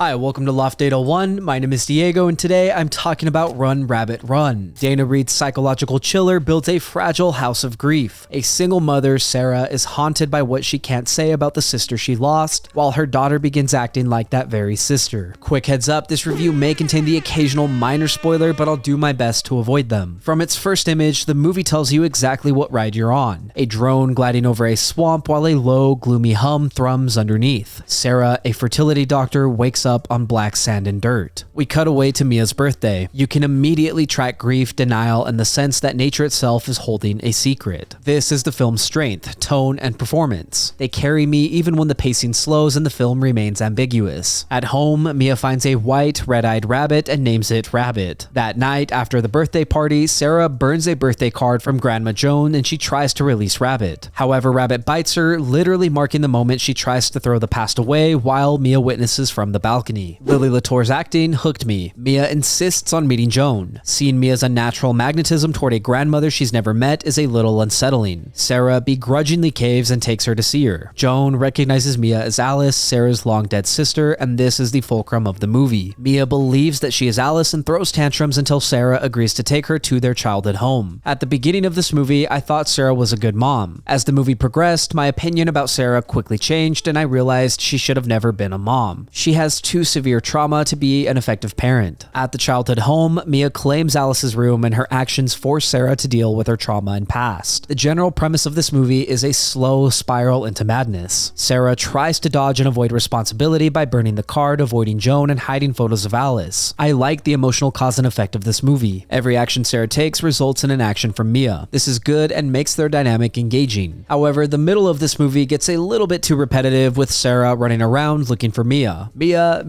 Hi, welcome to Loft 801. My name is Diego, and today I'm talking about Run Rabbit Run. Dainareid's psychological chiller builds a fragile house of grief. A single mother, Sarah, is haunted by what she can't say about the sister she lost, while her daughter begins acting like that very sister. Quick heads up, this review may contain the occasional minor spoiler, but I'll do my best to avoid them. From its first image, the movie tells you exactly what ride you're on. A drone gliding over a swamp while a low, gloomy hum thrums underneath. Sarah, a fertility doctor, wakes up on black sand and dirt. We cut away to Mia's birthday. You can immediately track grief, denial, and the sense that nature itself is holding a secret. This is the film's strength, tone, and performance. They carry me even when the pacing slows and the film remains ambiguous. At home, Mia finds a white, red-eyed rabbit and names it Rabbit. That night, after the birthday party, Sarah burns a birthday card from Grandma Joan and she tries to release Rabbit. However, Rabbit bites her, literally marking the moment she tries to throw the past away while Mia witnesses from the balcony. Lilylatorre's acting hooked me. Mia insists on meeting Joan. Seeing Mia's unnatural magnetism toward a grandmother she's never met is a little unsettling. Sarah begrudgingly caves and takes her to see her. Joan recognizes Mia as Alice, Sarah's long-dead sister, and this is the fulcrum of the movie. Mia believes that she is Alice and throws tantrums until Sarah agrees to take her to their childhood home. At the beginning of this movie, I thought Sarah was a good mom. As the movie progressed, my opinion about Sarah quickly changed and I realized she should have never been a mom. She has too severe trauma to be an effective parent. At the childhood home, Mia claims Alice's room and her actions force Sarah to deal with her trauma and past. The general premise of this movie is a slow spiral into madness. Sarah tries to dodge and avoid responsibility by burning the card, avoiding Joan, and hiding photos of Alice. I like the emotional cause and effect of this movie. Every action Sarah takes results in an action from Mia. This is good and makes their dynamic engaging. However, the middle of this movie gets a little bit too repetitive with Sarah running around looking for Mia. Mia,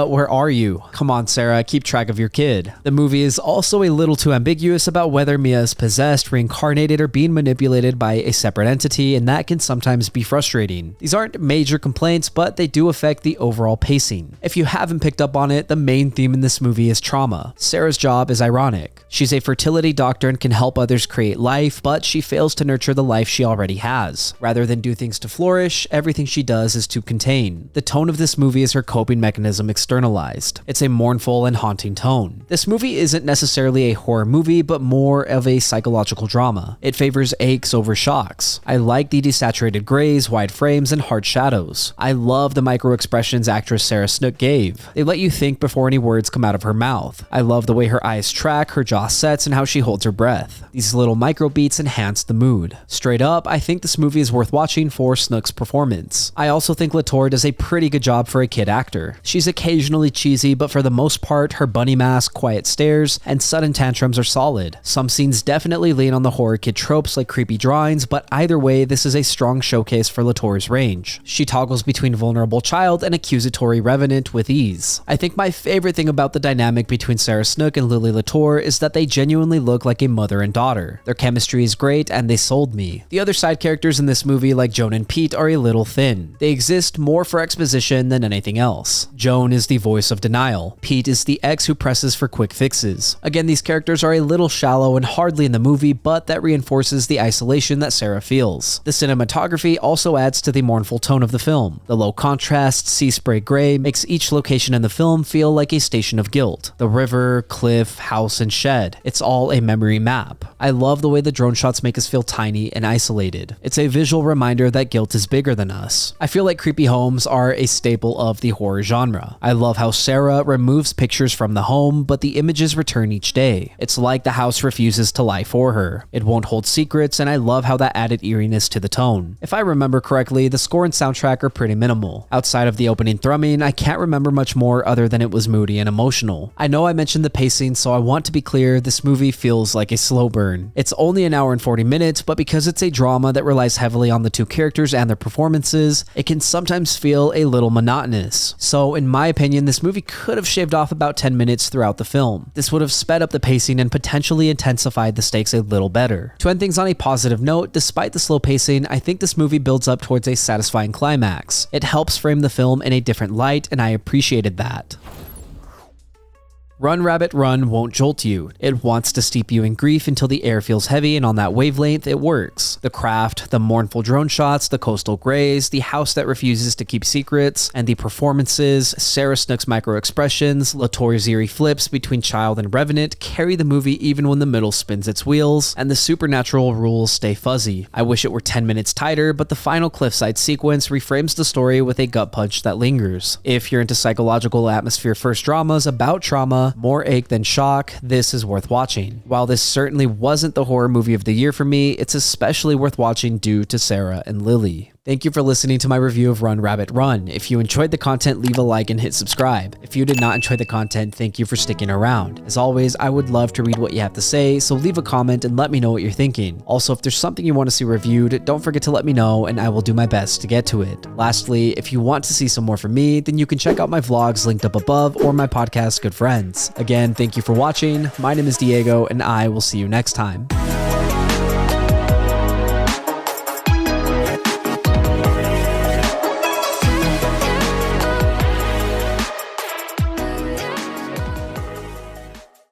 where are you? Come on, Sarah, keep track of your kid. The movie is also a little too ambiguous about whether Mia is possessed, reincarnated, or being manipulated by a separate entity, and that can sometimes be frustrating. These aren't major complaints, but they do affect the overall pacing. If you haven't picked up on it, the main theme in this movie is trauma. Sarah's job is ironic. She's a fertility doctor and can help others create life, but she fails to nurture the life she already has. Rather than do things to flourish, everything she does is to contain. The tone of this movie is her coping mechanism externalized. It's a mournful and haunting tone. This movie isn't necessarily a horror movie, but more of a psychological drama. It favors aches over shocks. I like the desaturated grays, wide frames, and hard shadows. I love the micro expressions actress Sarah Snook gave. They let you think before any words come out of her mouth. I love the way her eyes track, her jaw sets, and how she holds her breath. These little micro beats enhance the mood. Straight up, I think this movie is worth watching for Snook's performance. I also think Latorre does a pretty good job for a kid actor. She's occasionally cheesy, but for the most part, her bunny mask, quiet stares, and sudden tantrums are solid. Some scenes definitely lean on the horror kid tropes like creepy drawings, but either way, this is a strong showcase for Latorre's range. She toggles between vulnerable child and accusatory revenant with ease. I think my favorite thing about the dynamic between Sarah Snook and Lilylatorre is that they genuinely look like a mother and daughter. Their chemistry is great and they sold me. The other side characters in this movie like Joan and Pete are a little thin. They exist more for exposition than anything else. Joan is the voice of denial. Pete is the ex who presses for quick fixes. Again, these characters are a little shallow and hardly in the movie, but that reinforces the isolation that Sarah feels. The cinematography also adds to the mournful tone of the film. The low contrast, sea spray gray makes each location in the film feel like a station of guilt. The river, cliff, house, and shed. It's all a memory map. I love the way the drone shots make us feel tiny and isolated. It's a visual reminder that guilt is bigger than us. I feel like creepy homes are a staple of the horror genre. I love how Sarah removes pictures from the home, but the images return each day. It's like the house refuses to lie for her. It won't hold secrets, and I love how that added eeriness to the tone. If I remember correctly, the score and soundtrack are pretty minimal. Outside of the opening thrumming, I can't remember much more other than it was moody and emotional. I know I mentioned the pacing, so I want to be clear, this movie feels like a slow burn. It's only an hour and 40 minutes, but because it's a drama that relies heavily on the two characters and their performances, it can sometimes feel a little monotonous. So in my opinion, this movie could have shaved off about 10 minutes throughout the film. This would have sped up the pacing and potentially intensified the stakes a little better. To end things on a positive note, despite the slow pacing, I think this movie builds up towards a satisfying climax. It helps frame the film in a different light, and I appreciated that. Run Rabbit Run won't jolt you. It wants to steep you in grief until the air feels heavy, and on that wavelength, it works. The craft, the mournful drone shots, the coastal grays, the house that refuses to keep secrets, and the performances, Sarah Snook's micro-expressions, Latorre's eerie flips between child and revenant carry the movie even when the middle spins its wheels, and the supernatural rules stay fuzzy. I wish it were 10 minutes tighter, but the final cliffside sequence reframes the story with a gut punch that lingers. If you're into psychological atmosphere first dramas about trauma, more ache than shock, this is worth watching. While this certainly wasn't the horror movie of the year for me, it's especially worth watching due to Sarah and Lily. Thank you for listening to my review of Run Rabbit Run. If you enjoyed the content, leave a like and hit subscribe. If you did not enjoy the content, thank you for sticking around. As always, I would love to read what you have to say, so leave a comment and let me know what you're thinking. Also, if there's something you want to see reviewed, don't forget to let me know and I will do my best to get to it. Lastly, if you want to see some more from me, then you can check out my vlogs linked up above or my podcast, Good Friends. Again, thank you for watching. My name is Diego and I will see you next time.